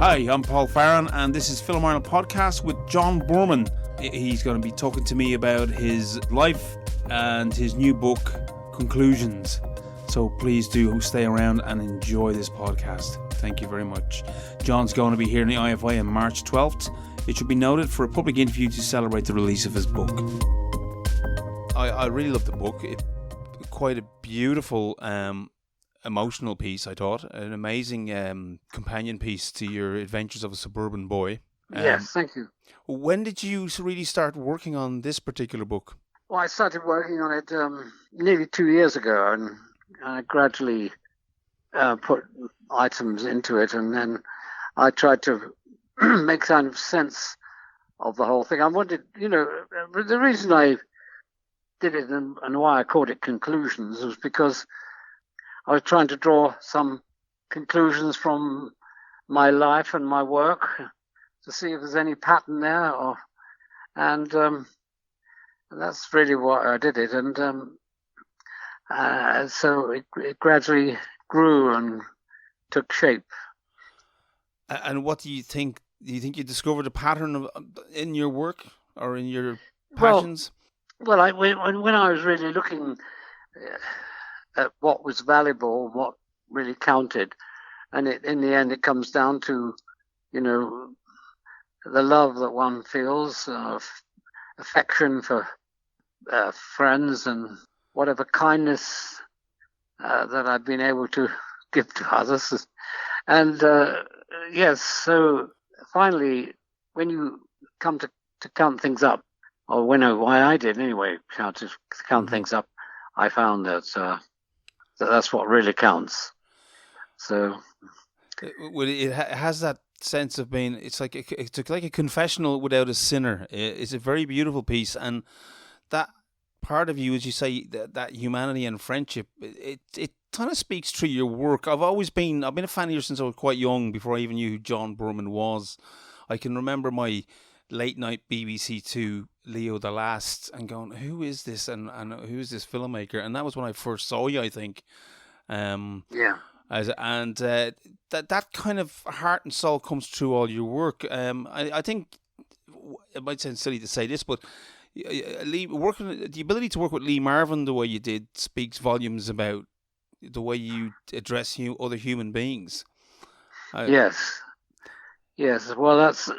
Hi, I'm Paul Farren, and this is Film Ireland Podcast with John Boorman. He's going to be talking to me about his life and his new book, Conclusions. So please do stay around and enjoy this podcast. Thank you very much. John's going to be here in the IFI on March 12th. It should be noted for a public interview to celebrate the release of his book. I really love the book. Quite a beautiful, emotional piece, I thought. An amazing companion piece to your adventures of a suburban boy. Yes, thank you. When did you really start working on this particular book? Well, I started working on it nearly 2 years ago, and I gradually put items into it, and then I tried to make kind of sense of the whole thing. I wanted, the reason I did it and why I called it Conclusions was because I was trying to draw some conclusions from my life and my work to see if there's any pattern there, and that's really why I did it. And so it gradually grew and took shape. And what do you think? Do you think you discovered a pattern in your work or in your passions? Well, when I was really looking at what was valuable, what really counted, and in the end it comes down to, the love that one feels, affection for friends, and whatever kindness that I've been able to give to others. And yes, so finally, when you come to count things up, or why I did anyway, to count things up, I found that that's what really counts. So it has that sense of being. It's like a confessional without a sinner. It's a very beautiful piece, and that part of you, as you say, that humanity and friendship, it kind of speaks through your work. I've been a fan of yours since I was quite young, before I even knew who John Boorman was. I can remember my late night BBC Two Leo the Last and going, who is this and who is this filmmaker? And that was when I first saw you, I think. That kind of heart and soul comes through all your work. I think it might sound silly to say this, but the ability to work with Lee Marvin the way you did speaks volumes about the way you address other human beings. Yes. Well, that's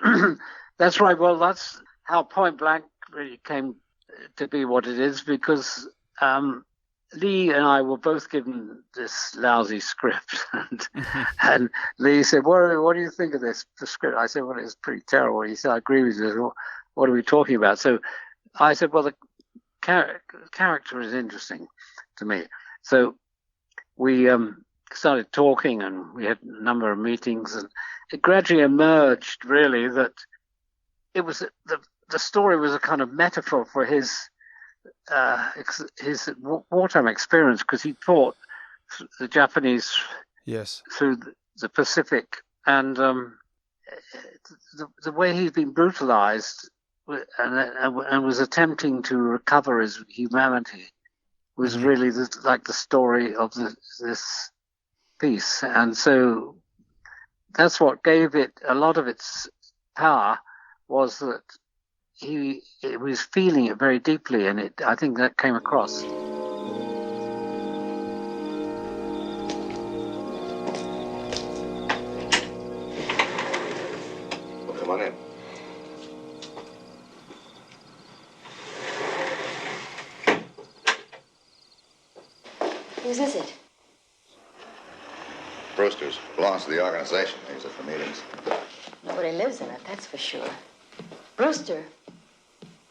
that's right. Well, that's how Point Blank really came to be what it is, because Lee and I were both given this lousy script, and Lee said, "What do you think of this script?" I said, "Well, it's pretty terrible." He said, "I agree with you. Well, what are we talking about?" So I said, "Well, the character is interesting to me." So we started talking, and we had a number of meetings, and it gradually emerged, really, that it was the story was a kind of metaphor for his wartime experience, because he fought the Japanese through the Pacific, and the way he'd been brutalized and was attempting to recover his humanity was really like the story of this piece. And so that's what gave it a lot of its power, was that he was feeling it very deeply, and I think that came across. Well, come on in. Whose is it? Brewster's. Belongs to the organization. They use it for meetings. Nobody lives in it, that's for sure. Brewster,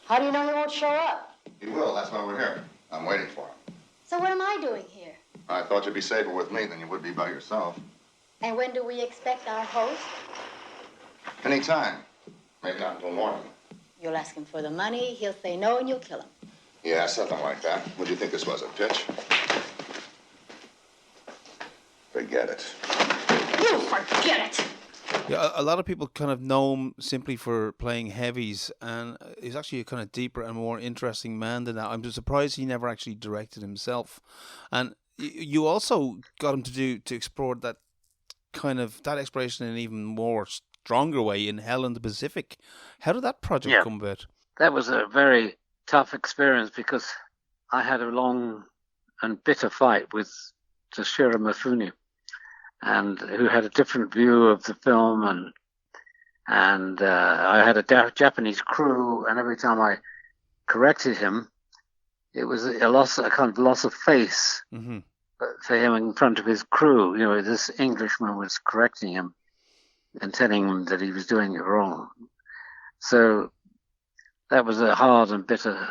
how do you know he won't show up? He will. That's why we're here. I'm waiting for him. So what am I doing here? I thought you'd be safer with me than you would be by yourself. And when do we expect our host? Any time. Maybe not until morning. You'll ask him for the money, he'll say no, and you'll kill him. Yeah, something like that. Would you think this was a pitch? Forget it. You forget it! Yeah, a lot of people kind of know him simply for playing heavies, and he's actually a kind of deeper and more interesting man than that. I'm just surprised he never actually directed himself. And you also got him to explore that exploration in even more stronger way in Hell in the Pacific. How did that project come about? That was a very tough experience because I had a long and bitter fight with Toshirō Mifune, and who had a different view of the film, and I had a Japanese crew, and every time I corrected him, it was a kind of loss of face for him in front of his crew. You know, this Englishman was correcting him and telling him that he was doing it wrong. So that was a hard and bitter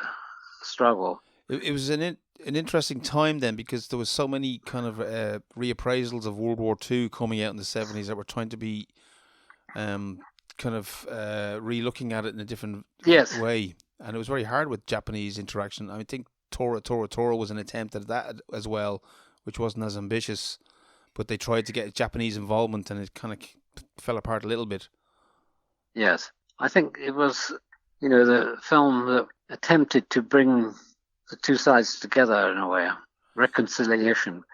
struggle. It was an interesting time then, because there was so many kind of reappraisals of World War II coming out in the 70s that were trying to be kind of re-looking at it in a different way. And it was very hard with Japanese interaction. I think Toshirō was an attempt at that as well, which wasn't as ambitious. But they tried to get Japanese involvement, and it kind of fell apart a little bit. Yes. I think it was, you know, the film that attempted to bring the two sides together in a way, reconciliation.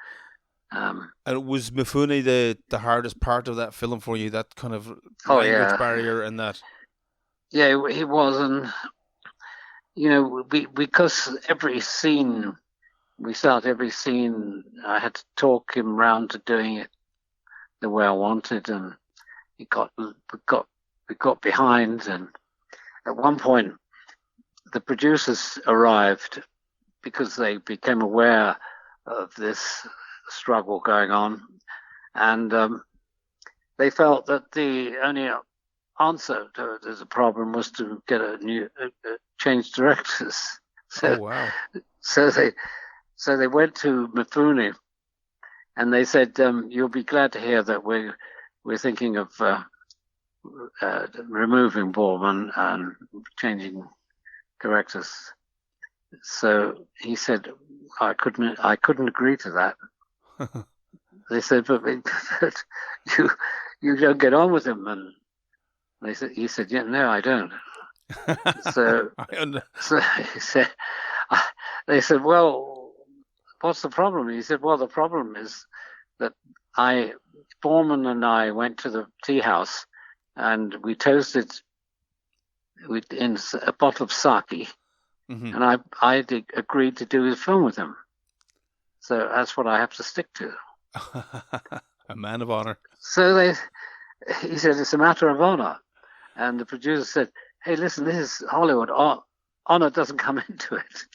And was Mifune the hardest part of that film for you, that kind of language barrier and that? Yeah, he was. And, you know, because every scene, I had to talk him round to doing it the way I wanted, and we got behind. And at one point, the producers arrived because they became aware of this struggle going on, and they felt that the only answer to the problem was to get change directors. So, oh wow! So they went to Mifune, and they said, "You'll be glad to hear that we're thinking of removing Boorman and changing directors." So he said, "I couldn't agree to that." They said, but you don't get on with him, and he said, "Yeah, no, I don't." So he said, they said, "Well, what's the problem?" He said, "Well, the problem is that Boorman and I went to the tea house, and we toasted in a bottle of sake, and I agreed to do the film with him. So that's what I have to stick to." A man of honor. So he said, "It's a matter of honor." And the producer said, "Hey, listen, this is Hollywood. Honor doesn't come into it."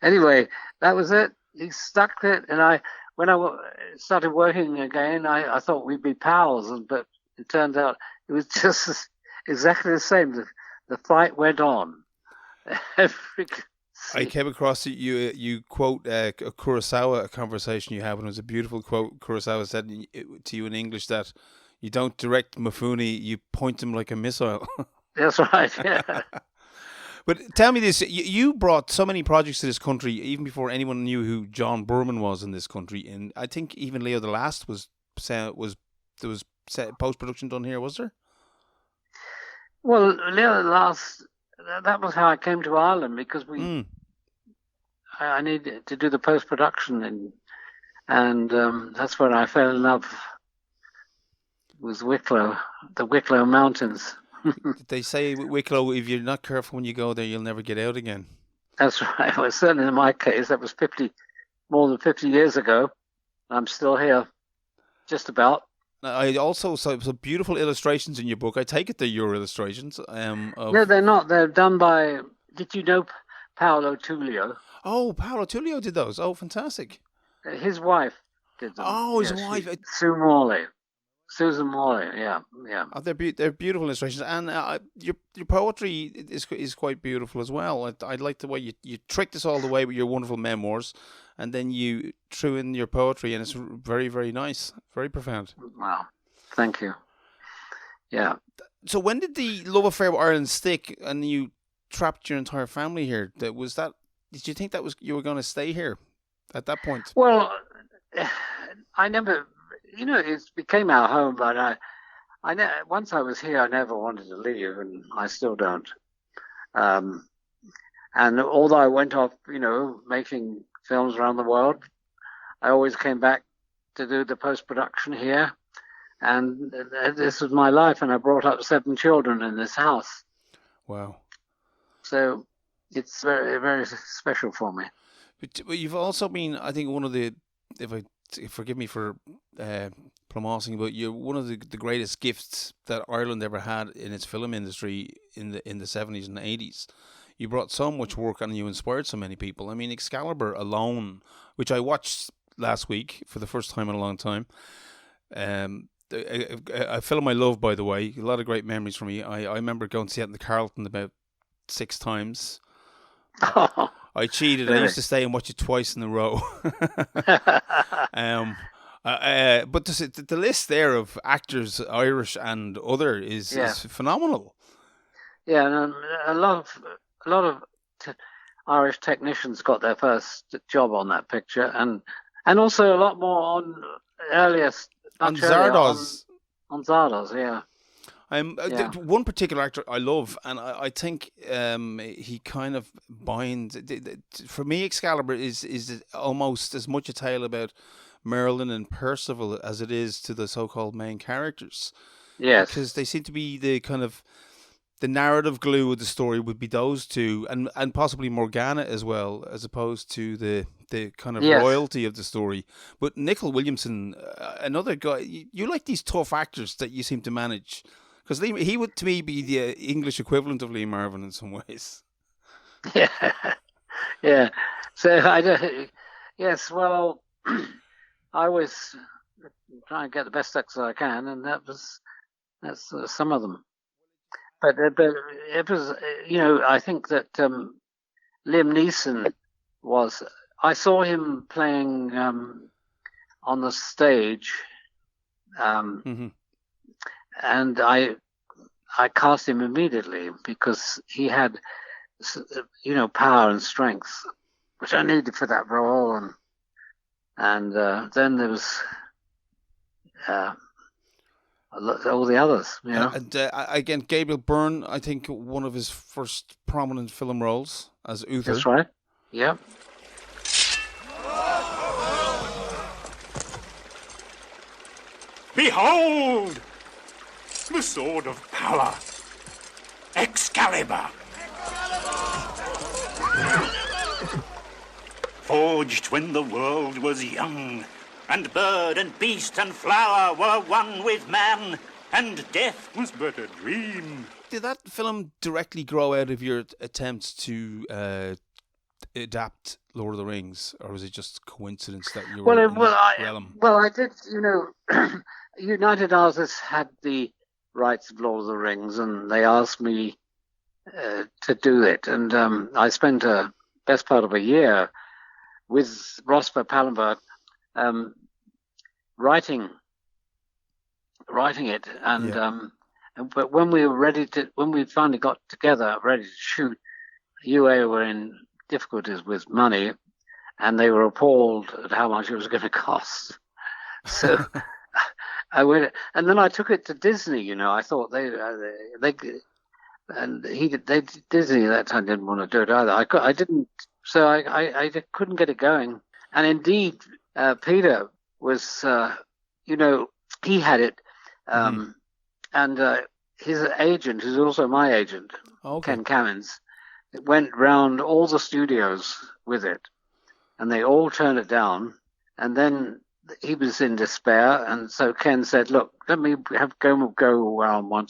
Anyway, that was it. He stuck to it. And when I started working again, I thought we'd be pals. But it turned out it was just exactly the same. The fight went on. I came across you quote a Kurosawa conversation you had, and it was a beautiful quote. Kurosawa said to you in English that you don't direct Mifune, you point him like a missile. That's right, yeah. But tell me this, you brought so many projects to this country, even before anyone knew who John Boorman was in this country. And I think even Leo the Last there was post-production done here, was there? Well, Leo the Last, that was how I came to Ireland, because I needed to do the post-production, and that's when I fell in love with Wicklow, the Wicklow Mountains. They say Wicklow, if you're not careful when you go there, you'll never get out again. That's right. Well, certainly in my case, that was more than 50 years ago. I'm still here, just about. I also saw some beautiful illustrations in your book. I take it they're your illustrations. No, they're not. They're done by, did you know Paolo Tullio? Oh, Paolo Tullio did those. Oh, fantastic. His wife did them. Oh, his wife. Susan Morley, yeah. Oh, they're beautiful illustrations, and your poetry is quite beautiful as well. I like the way you tricked us all the way with your wonderful memoirs, and then you threw in your poetry, and it's very, very nice, very profound. Wow, thank you. Yeah. So when did the love affair with Ireland stick, and you trapped your entire family here? Did you think you were going to stay here at that point? Well, I never. It became our home, but once I was here, I never wanted to leave, and I still don't. And although I went off, making films around the world, I always came back to do the post-production here. and this was my life, and I brought up 7 children in this house. Wow. So it's very, very special for me. But you've also been, I think, one of the, forgive me for promoting, but you're one of the greatest gifts that Ireland ever had in its film industry in the 70s and 80s. You brought so much work and you inspired so many people. I mean, Excalibur alone, which I watched last week for the first time in a long time. A film I love, by the way. A lot of great memories for me. I remember going to see it in the Carlton about 6 times. I cheated. Really? I used to stay and watch it twice in a row. But the list there of actors, Irish and other, is phenomenal. Yeah, and a lot of Irish technicians got their first job on that picture, and also a lot more on earliest. On Zardoz. On Zardoz, yeah. One particular actor I love, and I think he kind of binds. For me, Excalibur is almost as much a tale about Merlin and Percival as it is to the so-called main characters. Yes. Because they seem to be the kind of the narrative glue of the story would be those two, and possibly Morgana as well, as opposed to the kind of royalty of the story. But Nicol Williamson, another guy, you like these tough actors that you seem to manage. Because he would, to me, be the English equivalent of Lee Marvin in some ways. Yeah, yeah. So yes. Well, I always try and get the best actors I can, and that's some of them. But it was, I think that Liam Neeson was. I saw him playing on the stage. And I cast him immediately because he had, power and strength, which I needed for that role. And then there was all the others, And again, Gabriel Byrne, I think one of his first prominent film roles as Uther. That's right. Yeah. Behold! The sword of power, Excalibur. Forged when the world was young, and bird and beast and flower were one with man, and death was but a dream. Did that film directly grow out of your attempts to adapt Lord of the Rings, or was it just coincidence that you were in that realm? Well, I did, United Artists had the rights of Lord of the Rings, and they asked me to do it, and I spent a best part of a year with Rosper Pallenberg writing it, and but when we finally got together ready to shoot, UA were in difficulties with money, and they were appalled at how much it was going to cost. So I went, and then I took it to Disney. I thought they Disney at that time didn't want to do it either. I didn't, so I couldn't get it going. And indeed, Peter was, he had it, and his agent, who's also my agent, Ken Cummins, went round all the studios with it, and they all turned it down. And then he was in despair, and so Ken said, "Look, let me go around one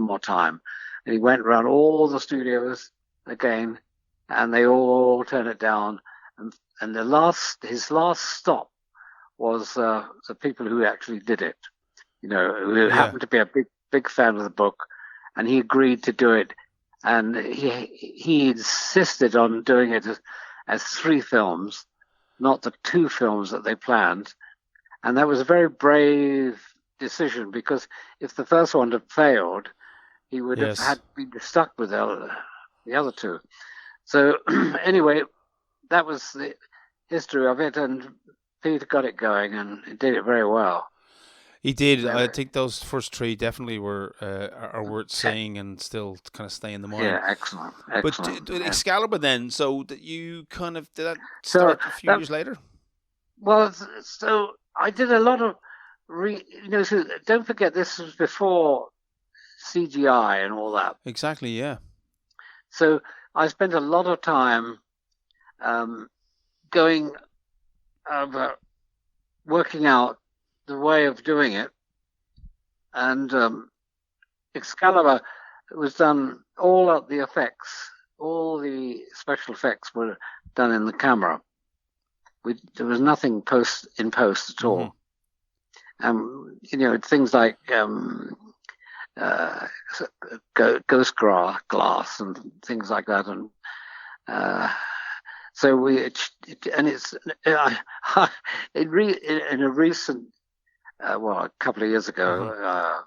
more time." And he went around all the studios again, and they all turned it down. And his last stop was the people who actually did it, who happened to be a big fan of the book, and he agreed to do it. And he insisted on doing it as 3 films, not the 2 films that they planned. And that was a very brave decision, because if the first one had failed, he would have had been stuck with the other 2. So anyway, that was the history of it, and Peter got it going, and he did it very well. He did. I think those first 3 definitely are worth saying and still kind of stay in the mind. Yeah, excellent. But Excalibur then, so that you kind of, did that start a few years later? Well, so I did a lot of So don't forget this was before CGI and all that. Exactly, yeah. So I spent a lot of time going over, working out the way of doing it. And Excalibur was done, all of the effects, all the special effects were done in the camera. There was nothing in post at all. Things like ghost glass and things like that, and so in a recent, a couple of years ago,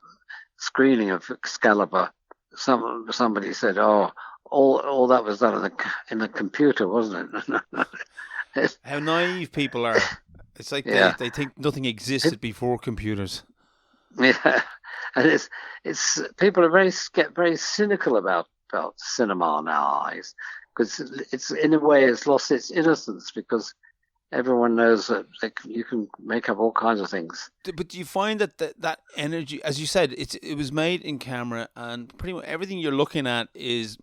screening of Excalibur, somebody said, "Oh, all that was done in the computer, wasn't it?" How naive people are. It's like they think nothing existed before computers. Yeah, and it's people are get very cynical about cinema nowadays, because it's in a way it's lost its innocence, because everyone knows that you can make up all kinds of things. But do you find that energy, as you said, it was made in camera, and pretty much everything you're looking at is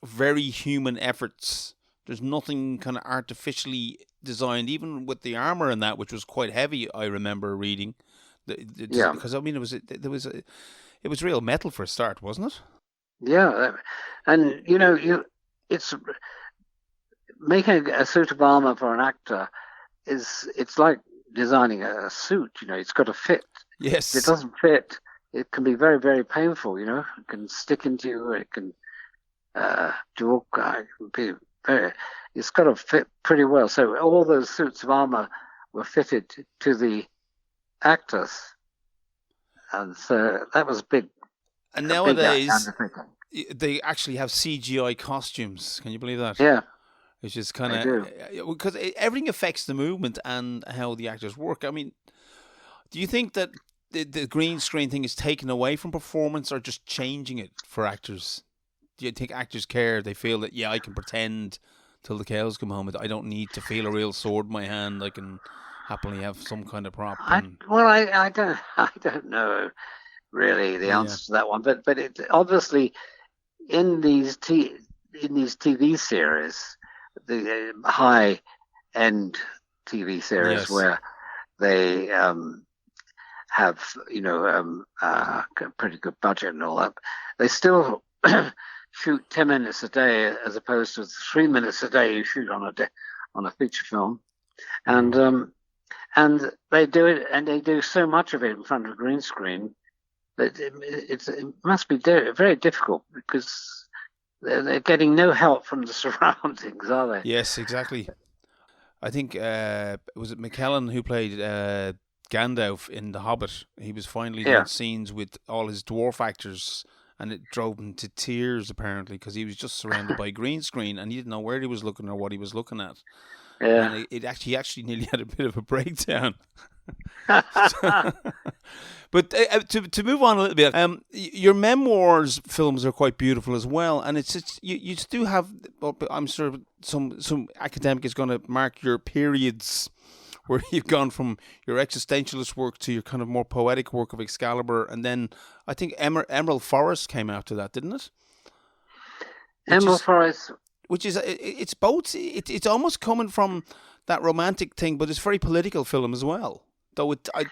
very human efforts. There's nothing kind of artificially designed, even with the armor and that, which was quite heavy. I remember reading, because I mean it was real metal for a start, wasn't it? Yeah, and it's making a suit of armor for an actor it's like designing a suit. It's got to fit. Yes. If it doesn't fit, it can be very, very painful. It can stick into you. It can do all kinds. It's got to fit pretty well. So all those suits of armor were fitted to the actors, and so that was big. And nowadays, they actually have CGI costumes. Can you believe that? Yeah. Which is kind of, because everything affects the movement and how the actors work. I mean, do you think that the green screen thing is taken away from performance, or just changing it for actors? Do you think actors care? They feel that, I can pretend till the cows come home. I don't need to feel a real sword in my hand. I can happily have some kind of prop. I don't know really the answer to that one, but it obviously in these TV series, the high-end TV series, where they have a pretty good budget and all that, they still shoot 10 minutes a day as opposed to 3 minutes a day you shoot on a feature film, and they do it, and they do so much of it in front of a green screen that it must be very difficult, because they're getting no help from the surroundings, are they? Yes, exactly. I think, was it McKellen who played Gandalf in The Hobbit? He was finally doing scenes with all his dwarf actors, and it drove him to tears, apparently, because he was just surrounded by green screen, and he didn't know where he was looking or what he was looking at. Yeah. And he actually nearly had a bit of a breakdown. But to move on a little bit, your memoirs films are quite beautiful as well, and it's you do have. I'm sure some academic is going to mark your periods where you've gone from your existentialist work to your kind of more poetic work of Excalibur, and then I think Emerald Forest came after that, didn't it? Emerald Forest, which is it's both. It's almost coming from that romantic thing, but it's very political film as well. Though I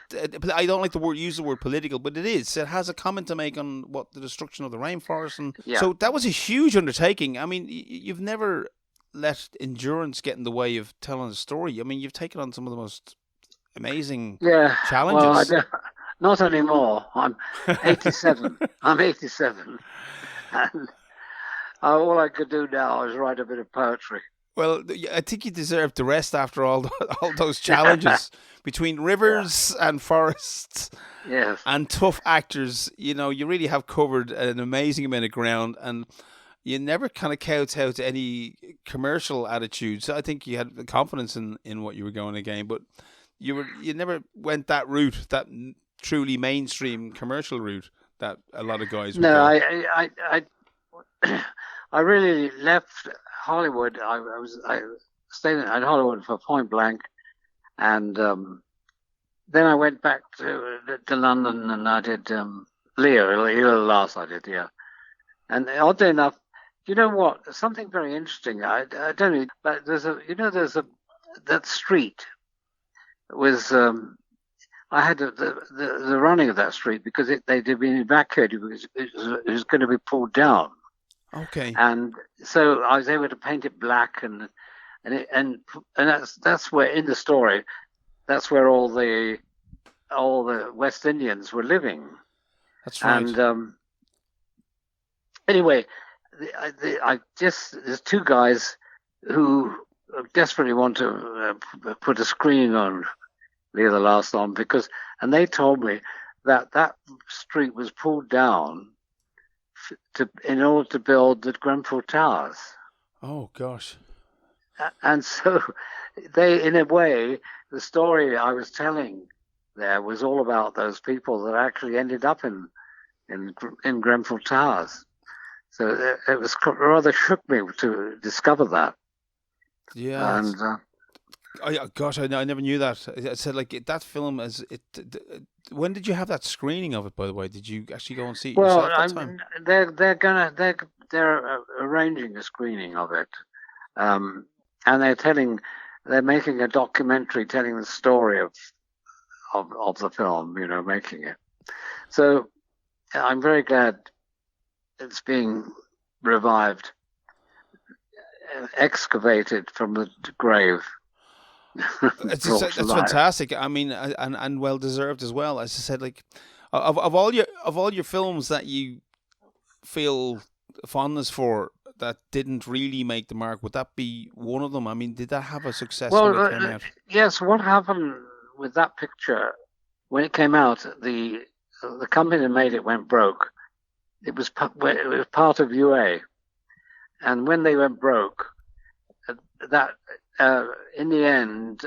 don't like use the word political, but it is. It has a comment to make on the destruction of the rainforest, and so that was a huge undertaking. I mean, you've never let endurance get in the way of telling a story. I mean, you've taken on some of the most amazing challenges. Well, not anymore. I'm 87. I'm 87, and all I could do now is write a bit of poetry. Well, I think you deserve the rest after all those challenges between rivers and forests and tough actors. You really have covered an amazing amount of ground, and you never kind of kowtow to any commercial attitudes. I think you had the confidence in what you were going again, but you never went that route, that truly mainstream commercial route that a lot of guys would go. I really left Hollywood. I stayed at Hollywood for Point Blank, and then I went back to London and I did Leo last I did, yeah. And oddly enough, you know what? Something very interesting. I don't know, but there's that street was. I had the running of that street because they'd been evacuated because it was going to be pulled down. Okay. And so I was able to paint it black, and that's where in the story, that's where all the West Indians were living. That's right. And anyway, there's two guys who desperately want to put a screening on Leo the Last on and they told me that street was pulled down in order to build the Grenfell Towers. Oh gosh. And so they, in a way, the story I was telling there was all about those people that actually ended up in Grenfell Towers. So it was rather shook me to discover that. Yeah. And I never knew that. I said that film is it. When did you have that screening of it? By the way, did you actually go and see it yourself that time? They're arranging a screening of it, and they're making a documentary telling the story of the film. Making it. So I'm very glad it's being revived, excavated from the grave. That's fantastic. I mean, and well deserved as well. As I said, of all your films that you feel fondness for that didn't really make the mark, would that be one of them? I mean, did that have a success when it came out? Yes. What happened with that picture when it came out? The company that made it went broke. It was part of UA, and when they went broke, that. In the end,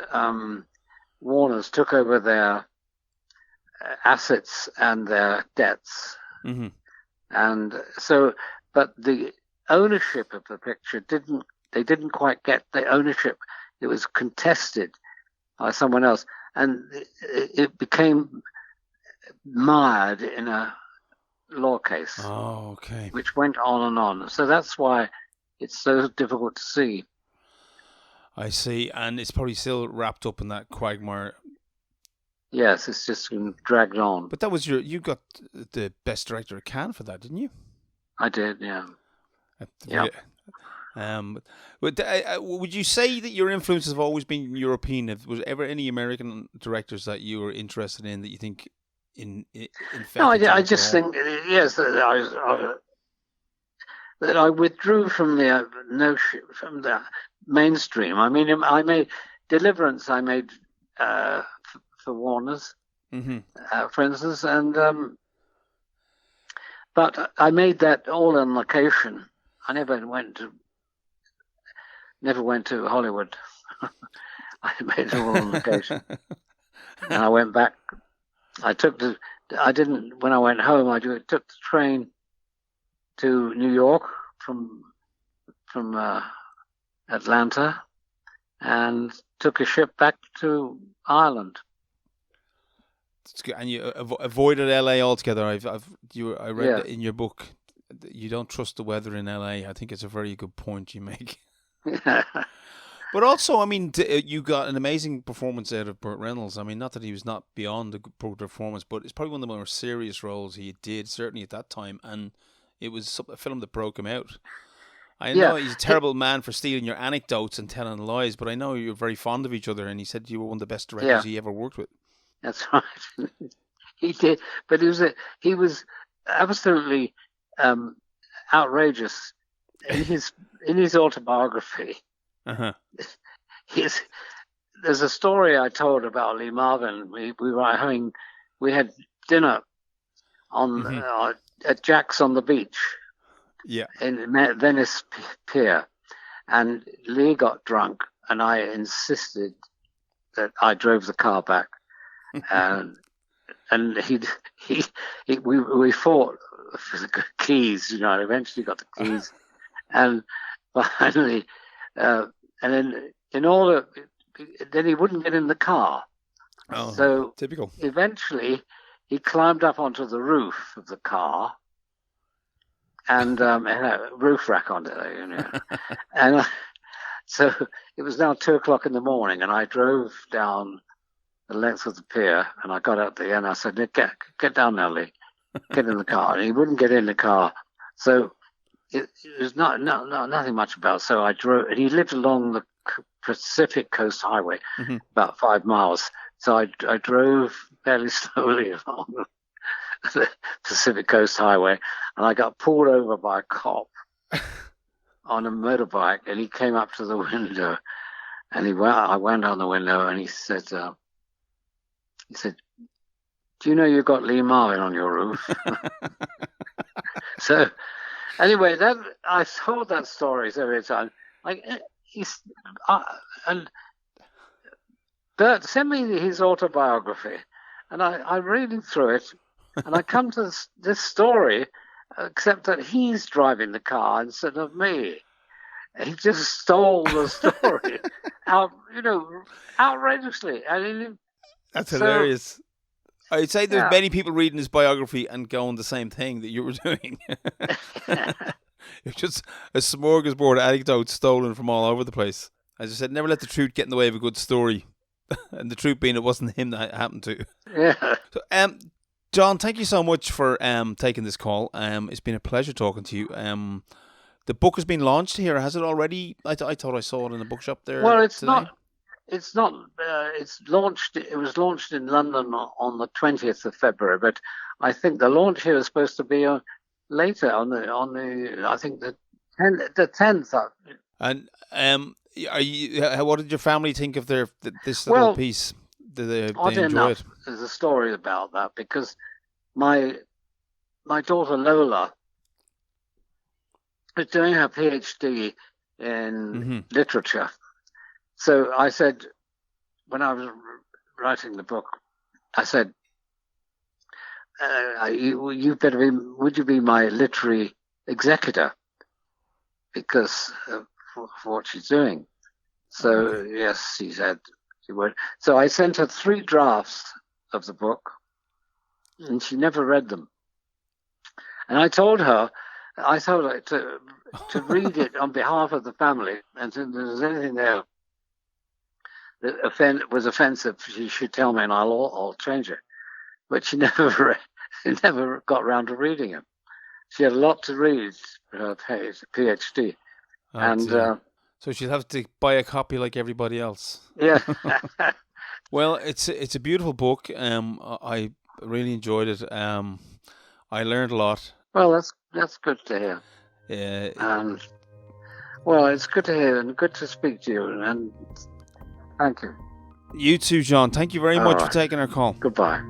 Warner's took over their assets and their debts. Mm-hmm. And so, but the ownership of the picture didn't quite get the ownership. It was contested by someone else, and it became mired in a law case. Oh, okay. Which went on and on. So that's why it's so difficult to see. I see, and it's probably still wrapped up in that quagmire. Yes, it's just been dragged on. But that was you got the best director at Cannes for that, didn't you? I did, yeah. Yeah. Would you say that your influences have always been European? Was ever any American directors that you were interested in that you think No, I just think yes that I withdrew from the from the mainstream. I mean, I made Deliverance. I made for Warner's, for instance, and but I made that all on location. I never went to Hollywood. I made it all on location, and I went back. When I went home, I took the train to New York from Atlanta, and took a ship back to Ireland. That's good. And you avoided LA altogether. I read that in your book. You don't trust the weather in LA. I think it's a very good point you make. But also, I mean, you got an amazing performance out of Burt Reynolds. I mean, not that he was not beyond a good performance, but it's probably one of the more serious roles he did, certainly at that time. And it was a film that broke him out. I know he's a terrible man for stealing your anecdotes and telling lies, but I know you're very fond of each other, and he said you were one of the best directors he ever worked with. That's right. He did, but he was absolutely outrageous in his autobiography. Uh-huh. There's a story I told about Lee Marvin. We had dinner on at Jack's on the beach, in Venice Pier, and Lee got drunk, and I insisted that I drove the car back, and we fought for the keys. Eventually got the keys, and finally. And then then he wouldn't get in the car. Oh, So typical. eventually, he climbed up onto the roof of the car, and had a roof rack on it, and so it was now 2 o'clock in the morning, and I drove down the length of the pier, and I got out there, and I said, "Get down now, Lee. Get in the car." And he wouldn't get in the car, so it was nothing much about. So I drove, and he lived along the Pacific Coast Highway, about 5 miles. So I drove fairly slowly along the Pacific Coast Highway, and I got pulled over by a cop on a motorbike, and he came up to the window, and I went on the window, and he said, "Do you know you've got Lee Marvin on your roof?" So anyway, I told that story every time. And Burt sent me his autobiography, and I read through it, and I come to this story, except that he's driving the car instead of me. He just stole the story, outrageously. That's hilarious. I'd say there's many people reading his biography and going the same thing that you were doing. It's just a smorgasbord of anecdotes stolen from all over the place. As I said, never let the truth get in the way of a good story. And the truth being, it wasn't him that it happened to. Yeah. So, John, thank you so much for taking this call. It's been a pleasure talking to you. The book has been launched here, has it already? I thought I saw it in the bookshop there. Well, it's today. not. It's not. It's launched. It was launched in London on the 20th of February, but I think the launch here is supposed to be later on the. I think the 10th. And what did your family think of this little piece? Did they enjoy it? There's a story about that because my daughter Lola is doing her PhD in literature. So I said, when I was writing the book, I said, "You better be. Would you be my literary executor? Because for what she's doing." So yes, she said she would. So I sent her 3 drafts of the book, and she never read them. And I told her to read it on behalf of the family, and if there's anything there that was offensive, she should tell me, and I'll change it. But she never got around to reading it. She had a lot to read for her PhD, so she'll have to buy a copy like everybody else. Yeah. Well, it's a beautiful book. I really enjoyed it. I learned a lot. Well, that's good to hear. Yeah. Well, it's good to hear and good to speak to you. And thank you. You too, John. Thank you very much for taking our call. Goodbye.